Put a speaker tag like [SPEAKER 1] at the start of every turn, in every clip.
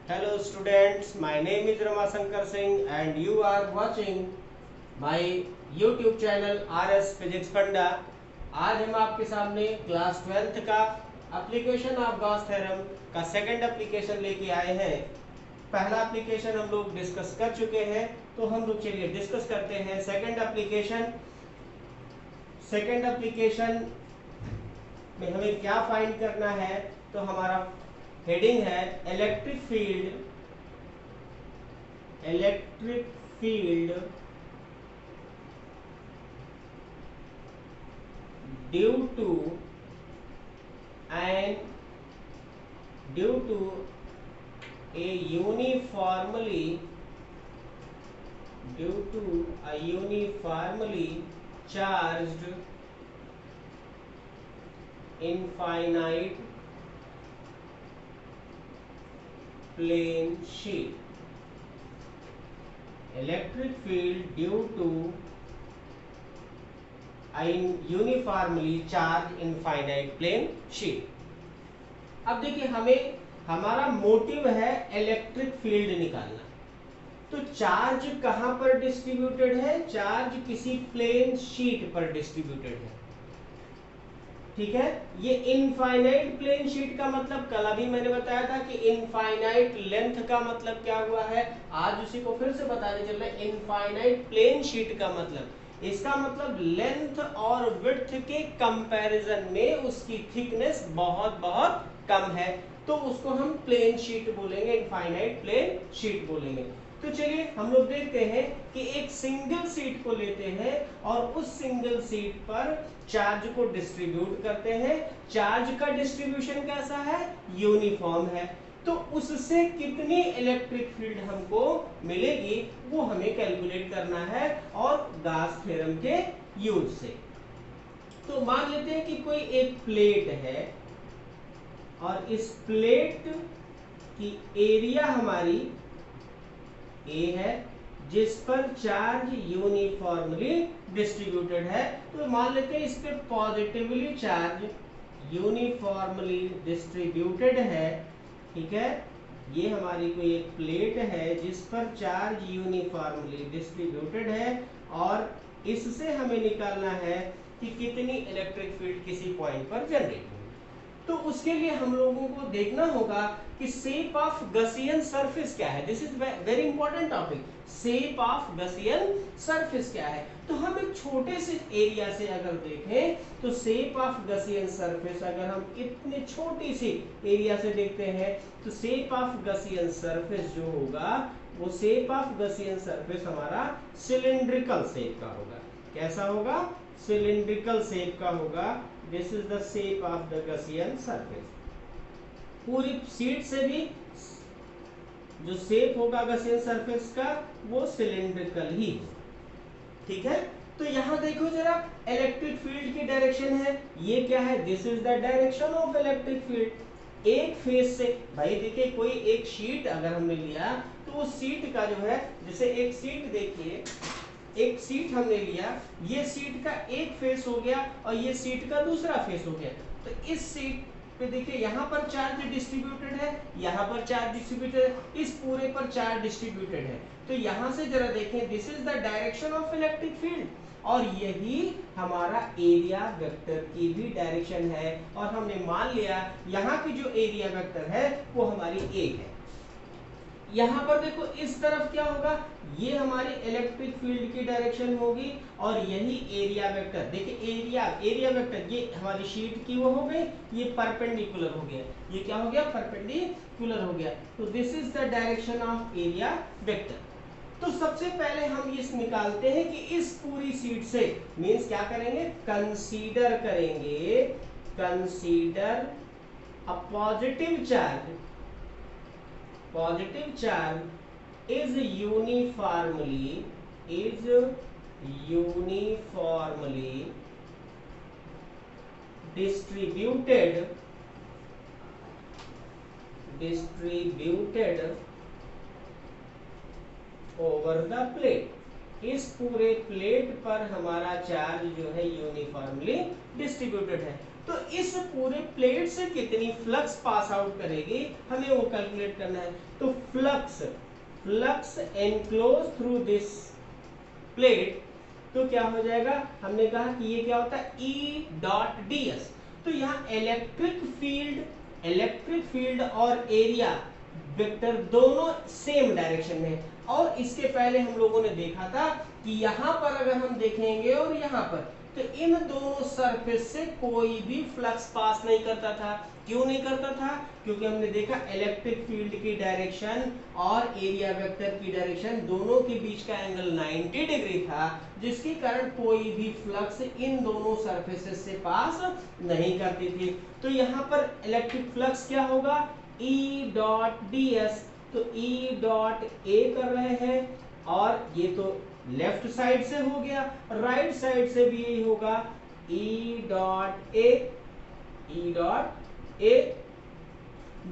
[SPEAKER 1] Hello students, my name is Ramashankar Singh and you are watching my YouTube channel RS Physics Panda। आज हम आपके सामने class 12th का application of Gauss theorem का second application लेके आए हैं। पहला एप्लीकेशन हम लोग डिस्कस कर चुके हैं, तो हम लोग चलिए डिस्कस करते हैं सेकंड एप्लीकेशन। सेकंड एप्लीकेशन में हमें क्या फाइंड करना है, तो हमारा हेडिंग है electric field due to a uniformly charged infinite plane sheet। Electric field due to uniformly charge infinite plane sheet. अब देखिए, हमें हमारा मोटिव है इलेक्ट्रिक फील्ड निकालना। तो चार्ज कहां पर डिस्ट्रीब्यूटेड है? चार्ज किसी प्लेन शीट पर डिस्ट्रीब्यूटेड है, ठीक है। ये इनफाइनाइट प्लेन शीट का मतलब कल अभी मैंने बताया था कि इनफाइनाइट लेंथ का मतलब क्या हुआ है, आज उसी को फिर से बताने चल रहे हैं। इनफाइनाइट प्लेन शीट का मतलब, इसका मतलब लेंथ और विड्थ के कंपैरिजन में उसकी थिकनेस बहुत बहुत कम है, तो उसको हम प्लेन शीट बोलेंगे, इनफाइनाइट प्लेन शीट बोलेंगे। तो चलिए हम लोग देखते हैं कि एक सिंगल सीट को लेते हैं और उस सिंगल सीट पर चार्ज को डिस्ट्रीब्यूट करते हैं। चार्ज का डिस्ट्रीब्यूशन कैसा है? यूनिफॉर्म है। तो उससे कितनी इलेक्ट्रिक फील्ड हमको मिलेगी वो हमें कैलकुलेट करना है, और गॉस थ्योरम के यूज से। तो मान लेते हैं कि कोई एक प्लेट है और इस प्लेट की एरिया हमारी ए है, जिस पर चार्ज यूनिफॉर्मली डिस्ट्रीब्यूटेड है। तो मान लेते हैं इस पे पॉजिटिवली चार्ज यूनिफॉर्मली डिस्ट्रीब्यूटेड है, ठीक है। ये हमारी कोई एक प्लेट है जिस पर चार्ज यूनिफॉर्मली डिस्ट्रीब्यूटेड है, और इससे हमें निकालना है कि कितनी इलेक्ट्रिक फील्ड किसी पॉइंट पर जनरेट होगी। तो उसके लिए हम लोगों को देखना होगा कि शेप ऑफ गॉसियन सरफेस क्या है। This is very important topic. Shape of Gaussian surface क्या है? तो हम एक छोटे से एरिया से अगर देखें तो शेप ऑफ गॉसियन सरफेस, अगर हम इतने छोटी सी एरिया से देखते हैं तो शेप ऑफ गॉसियन सरफेस जो होगा वो शेप ऑफ गॉसियन सरफेस हमारा सिलिंड्रिकल शेप का होगा। कैसा होगा? सिलिंड्रिकल शेप का होगा। This is the shape of the Gaussian surface. पूरी शीट से भी जो शेप होगा गॉसियन सरफेस का वो सिलिंड्रिकल ही है, ठीक है। तो यहां देखो जरा, इलेक्ट्रिक फील्ड की डायरेक्शन है, ये क्या है? This is the direction of electric field. एक फेस से, भाई देखिए, कोई एक शीट अगर हमने लिया तो उस शीट का जो है, जैसे एक शीट देखिए, एक सीट हमने लिया, ये सीट का एक फेस हो गया और ये सीट का दूसरा फेस हो गया। तो इस सीट पे देखिए, यहाँ पर चार्ज डिस्ट्रीब्यूटेड है, यहाँ पर चार्ज डिस्ट्रीब्यूटेड है, इस पूरे पर चार्ज डिस्ट्रीब्यूटेड है। तो यहाँ से जरा देखें, this is the direction of electric field, और यही हमारा एरिया वेक्टर की भी डायरेक्शन है। और हमने मान लिया यहाँ की जो एरिया वेक्टर है वो हमारी ए है। यहाँ पर देखो इस तरफ क्या होगा, ये हमारी इलेक्ट्रिक फील्ड की डायरेक्शन होगी, और यही एरिया वेक्टर, देखिए एरिया वेक्टर ये हमारी शीट की वो हो गई, ये परपेंडिकुलर हो गया, ये क्या हो गया? परपेंडिकुलर हो गया। तो this is the direction of area vector. तो सबसे पहले हम ये निकालते हैं कि इस पूरी शीट से, मीन्स क्या करेंगे? कंसीडर करेंगे, consider a positive charge is uniformly distributed over the plate। इस पूरे प्लेट पर हमारा चार्ज जो है यूनिफॉर्मली डिस्ट्रीब्यूटेड है। तो इस पूरे प्लेट से कितनी फ्लक्स पास आउट करेगी हमें वो कैलकुलेट करना है। तो flux enclose through this plate, तो क्या हो जाएगा, हमने कहा कि ये क्या होता है E डॉट ds। तो यहाँ इलेक्ट्रिक फील्ड और एरिया वेक्टर दोनों सेम डायरेक्शन में। और इसके पहले हम लोगों ने देखा था कि यहाँ पर अगर हम देखेंगे और यहाँ पर, तो इन दोनों सरफेस से कोई भी फ्लक्स पास नहीं करता था। क्यों नहीं करता था? क्योंकि हमने देखा इलेक्ट्रिक फील्ड की डायरेक्शन और एरिया वेक्टर की डायरेक्शन दोनों के बीच का एंगल 90 डिग्री था, जिसके कारण कोई भी फ्लक्स इन दोनों सरफेसेस से पास नहीं करती थी। तो यहाँ पर इलेक्ट्रिक फ्लक्स क्या होगा, E डॉट ds। तो E डॉट A कर रहे हैं, और ये तो लेफ्ट साइड से हो गया, राइट साइड से भी यही होगा, E डॉट A।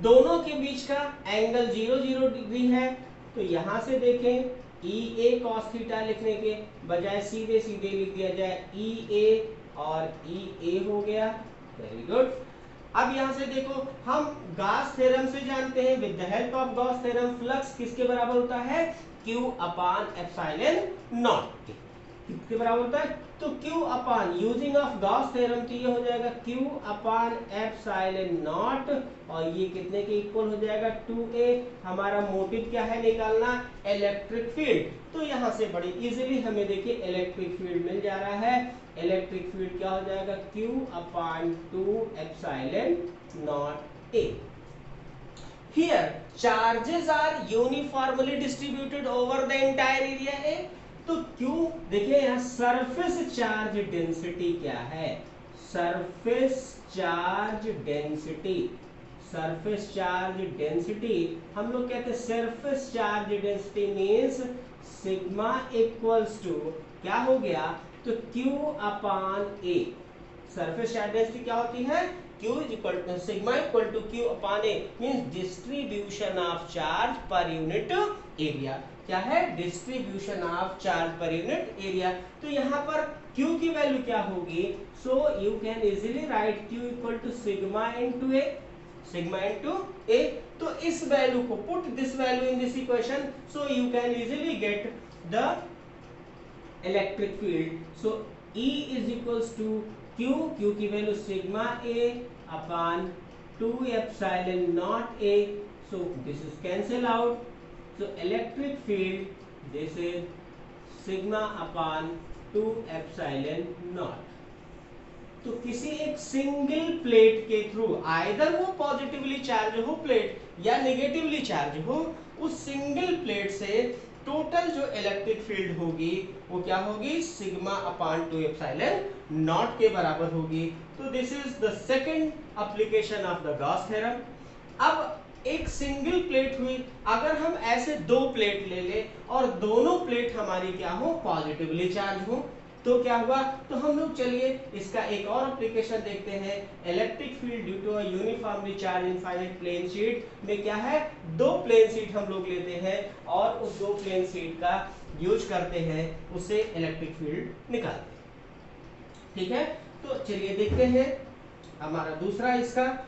[SPEAKER 1] दोनों के बीच का एंगल 0 डिग्री है। तो यहां से देखें, EA cos थीटा लिखने के बजाय सीधे सीधे लिख दिया जाए EA, और EA हो गया। Very good. अब यहां से देखो, हम गॉस थ्योरम से जानते हैं, with the help of Gauss theorem flux किसके बराबर होता है, Q अपान एप्सिलॉन नॉट किसके बराबर होता है, तो Q upon using of Gauss theorem, तो ये हो जाएगा Q अपान एप्सिलॉन नॉट, और ये कितने के इक्वल हो जाएगा 2a। हमारा मोटिव क्या है, निकालना इलेक्ट्रिक फील्ड। तो यहां से बड़ी इजीली हमें देखिए इलेक्ट्रिक फील्ड मिल जा रहा है। इलेक्ट्रिक फील्ड क्या हो जाएगा, Q upon 2 epsilon naught a। Here charges are uniformly distributed over the entire area A। तो क्यों, देखिए यहाँ सरफेस चार्ज डेंसिटी क्या है, सरफेस चार्ज डेंसिटी हम लोग कहते हैं surface charge density means sigma equals to क्या हो गया, तो Q upon A। Surface charge density क्या होती है, Q is equal to sigma equal to Q upon A, means distribution of charge per unit area। क्या है, distribution of charge per unit area. तो यहाँ पर Q की वैल्यू क्या होगी, so you can easily write Q equal to sigma into A। तो इस वैल्यू को put this value in this equation, so you can easily get the electric field. So E is equals to Q की value sigma A upon 2 epsilon naught A। So this is cancel out. So electric field this is sigma upon 2 epsilon not. तो किसी एक single plate के through, either वो positively charge हो plate या negatively charge हो, उस सिंगल प्लेट से टोटल जो इलेक्ट्रिक फील्ड होगी वो क्या होगी, सिग्मा अपान 2 एप्सिलॉन नॉट के बराबर होगी। तो this is the second application of the Gauss theorem. अब एक सिंगल प्लेट हुई, अगर हम ऐसे दो प्लेट ले ले और दोनों प्लेट हमारी क्या हो, पॉजिटिवली चार्ज हो, तो क्या हुआ, तो हम लोग चलिए इसका एक और एप्लीकेशन देखते हैं। Electric field due to a uniformly charge infinite plane sheet में क्या है, दो प्लेन शीट हम लोग लेते हैं और उस दो प्लेन शीट का यूज करते हैं, उससे इलेक्ट्रिक फील्ड निकालते हैं। ठीक है, तो चलिए देखते हैं हमारा दूसरा इसका।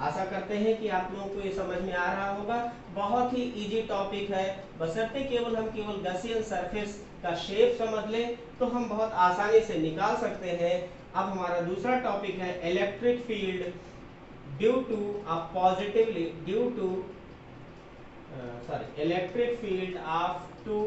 [SPEAKER 1] आशा करते हैं कि आप लोगों को ये समझ में आ रहा होगा। बहुत ही इजी टॉपिक है, बशर्ते हम केवल गॉसियन सरफेस का शेप समझ लें तो हम बहुत आसानी से निकाल सकते हैं। अब हमारा दूसरा टॉपिक है electric field due to electric field of two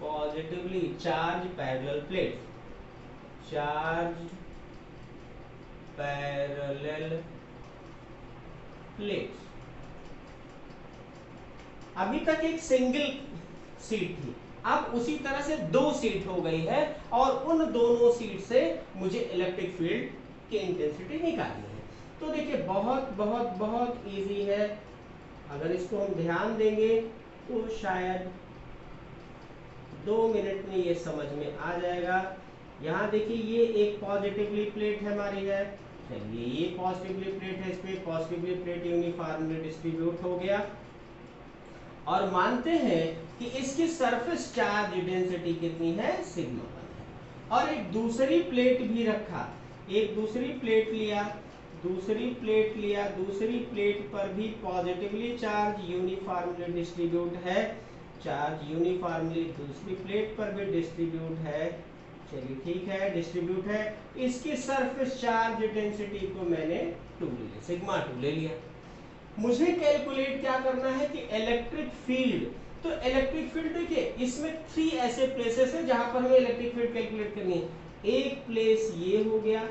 [SPEAKER 1] positively charged parallel plates। अभी तक एक सिंगल सीट थी, अब उसी तरह से दो सीट हो गई है और उन दोनों सीट से मुझे इलेक्ट्रिक फील्ड की इंटेंसिटी निकालनी है। तो देखिए बहुत बहुत बहुत इजी है, अगर इसको हम ध्यान देंगे तो शायद 2 मिनट में ये समझ में आ जाएगा। यहाँ देखिए ये एक पॉजिटिवली प्लेट है हमारी है, चलिए ये पॉजिटिवली प्लेट है, इस पे पॉजिटिवली प्लेट यूनिफॉर्मली डिस्ट्रीब्यूट हो गया और मानते हैं कि इसकी सरफेस चार्ज डेंसिटी कितनी है, सिग्मा 1 है। और एक दूसरी प्लेट भी रखा, एक दूसरी प्लेट लिया, दूसरी प्लेट पर भी पॉजिटिवली चार्ज यूनिफॉर्मली डिस्ट्रीब्यूट है, चार्ज यूनिफॉर्मली दूसरी प्लेट पर भी डिस्ट्रीब्यूट है, चलिए ठीक है डिस्ट्रीब्यूट है। इसकी सरफेस चार्ज डेंसिटी को मैंने 2 ले लिया, सिग्मा 2 ले लिया। मुझे कैलकुलेट क्या करना है कि इलेक्ट्रिक फील्ड, तो इलेक्ट्रिक फील्ड देखिए इसमें 3 ऐसे प्लेसेस है जहां पर हमें इलेक्ट्रिक फील्ड कैलकुलेट करनी है। एक प्लेस ये हो गया,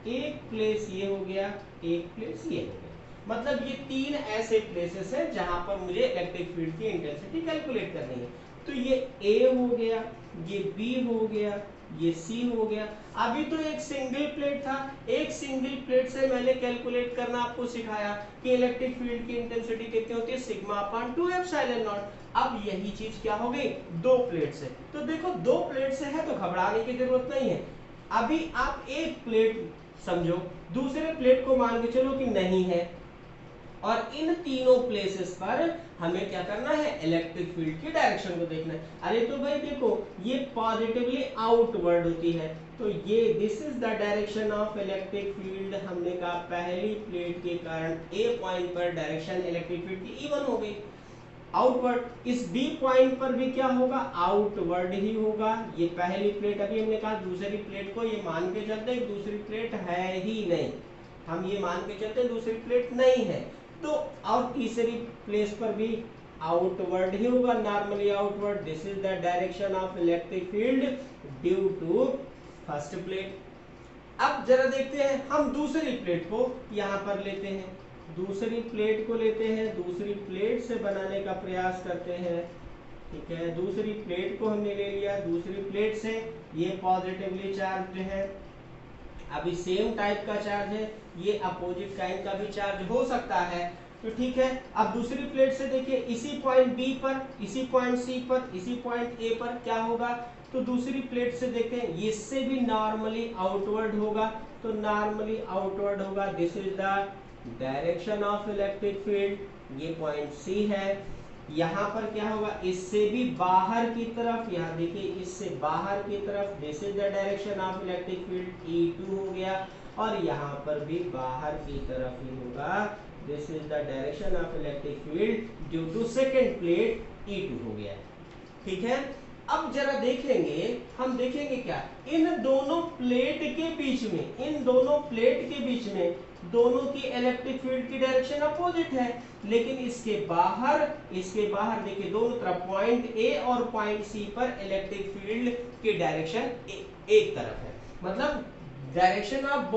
[SPEAKER 1] एक प्लेस ये हो गया, एक प्लेस ये हो गया, मतलब ये 3 ऐसे प्लेसेस हैं जहां पर मुझे इलेक्ट्रिक फील्ड की इंटेंसिटी कैलकुलेट करनी है। तो ये A हो गया, ये B हो गया, ये C हो गया। अभी तो एक सिंगल प्लेट था, एक सिंगल प्लेट से मैंने कैलकुलेट करना आपको सिखाया कि इलेक्ट्रिक फील्ड की इंटेंसिटी कितनी होती है, सिग्मा अपॉन 2 एप्सिलॉन नॉट। अब यही चीज क्या हो गई, 2 प्लेट से, तो देखो 2 प्लेट से है तो घबराने की जरूरत नहीं है। अभी आप एक प्लेट समझो, दूसरे प्लेट को मान के चलो कि नहीं है, और इन तीनों प्लेसेस पर हमें क्या करना है, इलेक्ट्रिक फील्ड की डायरेक्शन को देखना है। अरे तो भाई देखो ये पॉजिटिवली आउटवर्ड होती है, तो ये this is the direction of electric field. हमने कहा पहली प्लेट के कारण ए पॉइंट पर डायरेक्शन इलेक्ट्रिक फील्ड की इवन हो गई, आउटवर्ड। इस बी पॉइंट पर भी क्या होगा, आउटवर्ड ही होगा। ये पहली प्लेट, अभी हमने कहा दूसरी प्लेट को ये मान के चलते दूसरी प्लेट है ही नहीं, हम ये मान के चलते दूसरी प्लेट नहीं है, तो और तीसरी प्लेस पर भी आउटवर्ड ही होगा, normally outward. This is the direction of electric field due to first plate. अब जरा देखते हैं, हम दूसरी प्लेट को यहां पर लेते हैं, दूसरी प्लेट को लेते हैं, दूसरी प्लेट से बनाने का प्रयास करते हैं, ठीक है। दूसरी प्लेट को हमने ले लिया, दूसरी प्लेट से ये पॉजिटिवली चार्ज है, अभी सेम टाइप का चार्ज है, ये अपोजिट काइंड का भी चार्ज हो सकता है, तो ठीक है। अब दूसरी प्लेट से देखिए इसी पॉइंट बी पर, इसी पॉइंट सी पर, इसी पॉइंट ए पर क्या होगा, तो दूसरी प्लेट से देखते हैं इससे भी नॉर्मली आउटवर्ड होगा, तो नॉर्मली आउटवर्ड होगा। This is the direction of electric field, ये पॉइंट सी है। यहाँ पर क्या होगा, इससे भी बाहर की तरफ, यहाँ देखिए इससे बाहर की तरफ, this is the direction of electric field E2 हो गया, और यहाँ पर भी बाहर की तरफ ही होगा, this is the direction of electric field due to second plate E2 हो गया, ठीक है। अब जरा देखेंगे, हम देखेंगे क्या, इन दोनों प्लेट के बीच में, इन दोनों प्लेट के बीच में दोनों की इलेक्ट्रिक फील्ड की डायरेक्शन अपोजिट है, लेकिन इसके बाहर देखिए दोनों तरफ पॉइंट ए और पॉइंट सी पर इलेक्ट्रिक फील्ड की डायरेक्शन एक तरफ है, मतलब direction of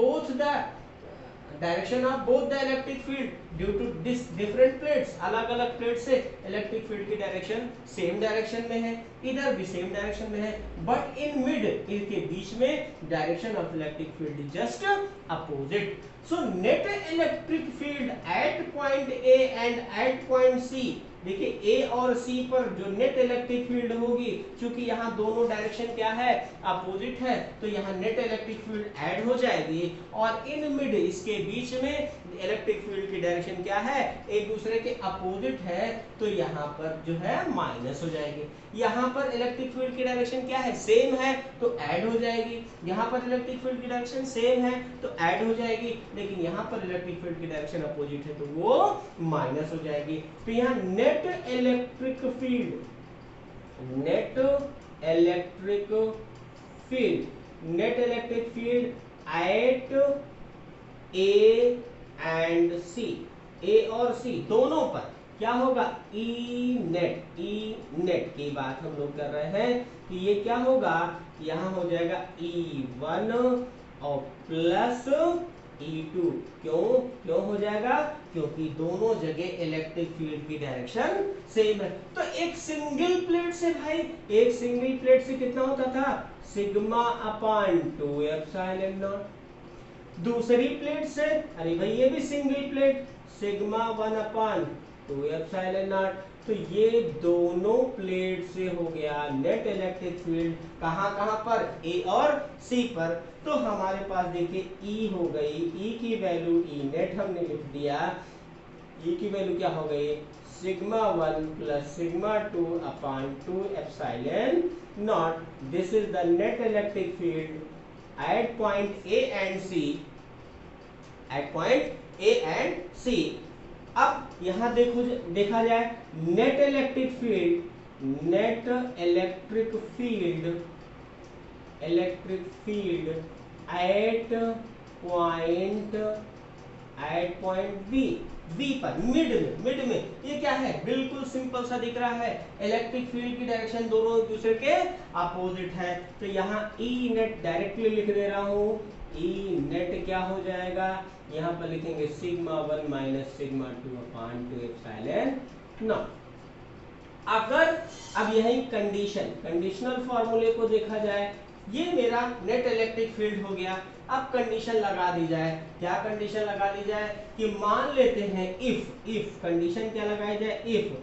[SPEAKER 1] both the electric field due to this different plates, अलग अलग प्लेट से इलेक्ट्रिक फील्ड की डायरेक्शन सेम डायरेक्शन में है, इधर भी सेम डायरेक्शन में है, बट इन मिड, इनके बीच में direction of electric field is just opposite. So net electric field at point A and at point C, देखिए ए और सी पर जो नेट इलेक्ट्रिक फील्ड होगी, क्योंकि यहाँ दोनों डायरेक्शन क्या है, अपोजिट है, तो यहाँ नेट इलेक्ट्रिक फील्ड ऐड हो जाएगी, और इन मिड इसके बीच में इलेक्ट्रिक फील्ड की डायरेक्शन क्या है, एक दूसरे के अपोजिट है, तो यहाँ पर जो है माइनस हो जाएगी। यहाँ पर इलेक्ट्रिक फील्ड की डायरेक्शन क्या है, सेम है, तो ऐड हो जाएगी। यहाँ पर इलेक्ट्रिक फील्ड की डायरेक्शन सेम है तो ऐड हो जाएगी, लेकिन यहाँ पर इलेक्ट्रिक फील्ड की डायरेक्शन अपोजिट है तो वो माइनस हो जाएगी। तो यहाँ net electric field at A and C, A और सी दोनों पर क्या होगा, ई नेट की बात हम लोग कर रहे हैं कि ये क्या होगा, यहाँ हो जाएगा E1 और प्लस E2। क्यों हो जाएगा, क्योंकि दोनों जगह इलेक्ट्रिक फील्ड की डायरेक्शन सेम है। तो एक सिंगल प्लेट से भाई, एक सिंगल प्लेट से कितना होता था, सिग्मा अपॉन 2 एप्सिलॉन नॉट। दूसरी प्लेट से, अरे भाई ये भी single plate, sigma 1 upon 2 epsilon not. तो ये दोनों प्लेट से हो गया नेट इलेक्ट्रिक फील्ड कहाँ कहाँ पर, ए और सी पर। तो हमारे पास देखिए ई हो गई, ई की वैल्यू ई नेट हमने लिख दिया, ई की वैल्यू क्या हो गई sigma 1 plus sigma 2 upon 2 epsilon nought. This is the net electric field at point A and C, at point A and C. अब यहां देखो, देखा जाए net electric field, net electric field, electric field at point B, B पर mid में ये क्या है, बिल्कुल सिंपल सा दिख रहा है, इलेक्ट्रिक फील्ड की डायरेक्शन दोनों एक दूसरे के अपोजिट है। तो यहाँ ई नेट डायरेक्टली लिख दे रहा हूं, ई नेट क्या हो जाएगा, यहाँ पर लिखेंगे sigma 1 minus sigma 2 upon 2 epsilon not. अगर अब यही कंडीशनल फॉर्मूले को देखा जाए, ये मेरा नेट इलेक्ट्रिक फील्ड हो गया। अब कंडीशन लगा दी जाए, क्या कंडीशन लगा दी जाए कि मान लेते हैं इफ कंडीशन क्या लगाई जाए, if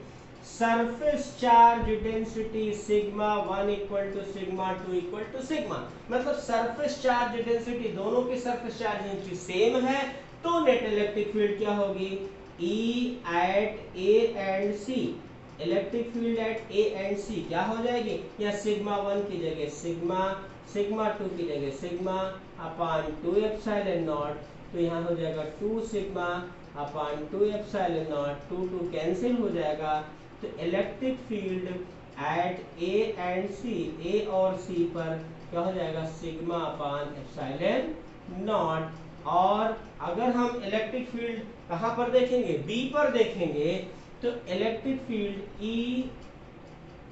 [SPEAKER 1] surface charge density sigma 1 equal to sigma 2 equal to sigma, मतलब सरफेस चार्ज डेंसिटी, दोनों की सरफेस चार्ज डेंसिटी सेम है, तो नेट इलेक्ट्रिक फील्ड क्या होगी, E at A and C, electric field at A and C क्या हो जाएगी, या सिग्मा 1 की जगह सिग्मा 2 की जगह सिग्मा अपॉन 2 एप्सिलॉन नॉट। तो यहाँ हो जाएगा 2 sigma upon 2 epsilon nought, 2 cancel हो जाएगा। तो electric field at A and C, A और सी पर क्या हो जाएगा सिग्मा अपॉन एप्सिलॉन नॉट। और अगर हम इलेक्ट्रिक फील्ड कहाँ पर देखेंगे, बी पर देखेंगे, तो electric field E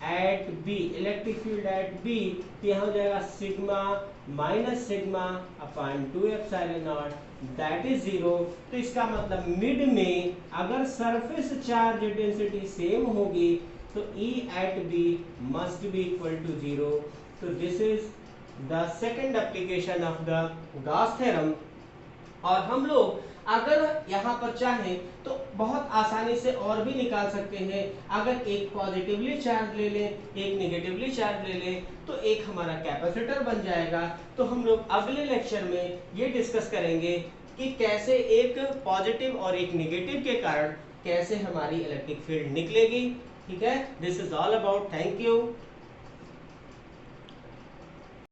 [SPEAKER 1] at B, electric field at B, तो यहाँ हो जाएगा sigma minus sigma upon 2 epsilon naught, that is 0। तो इसका मतलब मिड में अगर सरफेस चार्ज डेंसिटी सेम होगी तो E at B must be equal to 0। तो this is the second application of the Gauss theorem. और हम लोग अगर यहाँ पर चाहें तो बहुत आसानी से और भी निकाल सकते हैं। अगर एक पॉजिटिवली चार्ज ले लें, एक नेगेटिवली चार्ज ले लें, तो एक हमारा कैपेसिटर बन जाएगा। तो हम लोग अगले लेक्चर में ये डिस्कस करेंगे कि कैसे एक पॉजिटिव और एक नेगेटिव के कारण कैसे हमारी इलेक्ट्रिक फील्ड निकलेगी। ठीक है, this is all about, thank you.